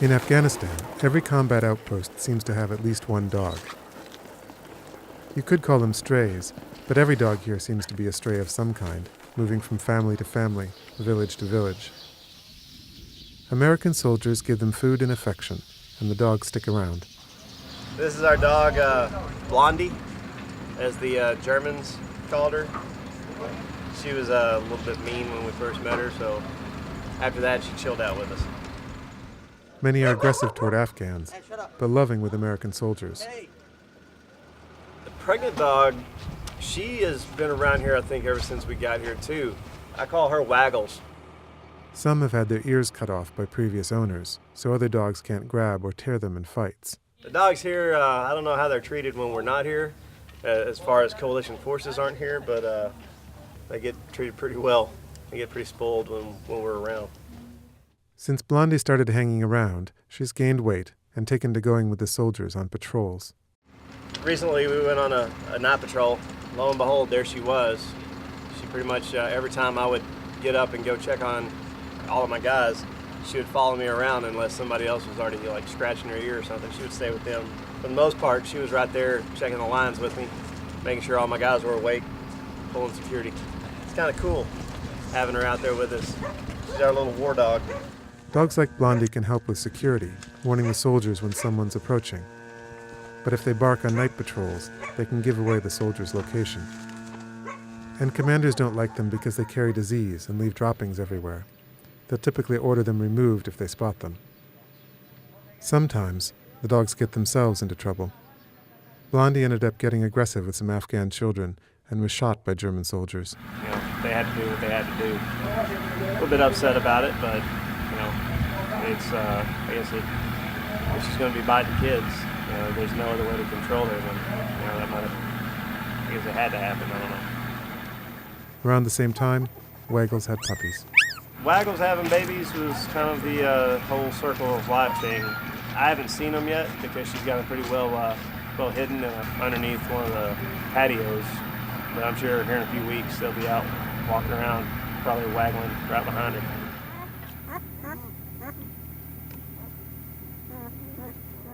In Afghanistan, every combat outpost seems to have at least one dog. You could call them strays, but every dog here seems to be a stray of some kind, moving from family to family, village to village. American soldiers give them food and affection, and the dogs stick around. This is our dog, Blondie, as the Germans called her. She was a little bit mean when we first met her, so after that she chilled out with us. Many are aggressive toward Afghans, but loving with American soldiers. The pregnant dog, she has been around here, I think, ever since we got here, too. I call her Waggles. Some have had their ears cut off by previous owners, so other dogs can't grab or tear them in fights. The dogs here, I don't know how they're treated when we're not here, as far as coalition forces aren't here, but they get treated pretty well. They get pretty spoiled when we're around. Since Blondie started hanging around, she's gained weight and taken to going with the soldiers on patrols. Recently we went on a night patrol. Lo and behold, there she was. She pretty much, every time I would get up and go check on all of my guys, she would follow me around unless somebody else was already like scratching her ear or something. She would stay with them. For the most part, she was right there checking the lines with me, making sure all my guys were awake, pulling security. It's kind of cool having her out there with us. She's our little war dog. Dogs like Blondie can help with security, warning the soldiers when someone's approaching. But if they bark on night patrols, they can give away the soldiers' location. And commanders don't like them because they carry disease and leave droppings everywhere. They'll typically order them removed if they spot them. Sometimes, the dogs get themselves into trouble. Blondie ended up getting aggressive with some Afghan children and was shot by German soldiers. You know, they had to do what they had to do. A little bit upset about it, but you know, it's I guess if she's going to be biting kids, you know, there's no other way to control her than, you know, that might have, I guess it had to happen, I don't know. Around the same time, Waggles had puppies. Waggles having babies was kind of the whole circle of life thing. I haven't seen them yet because she's got them pretty well hidden underneath one of the patios. But I'm sure here in a few weeks they'll be out walking around, probably waggling right behind her.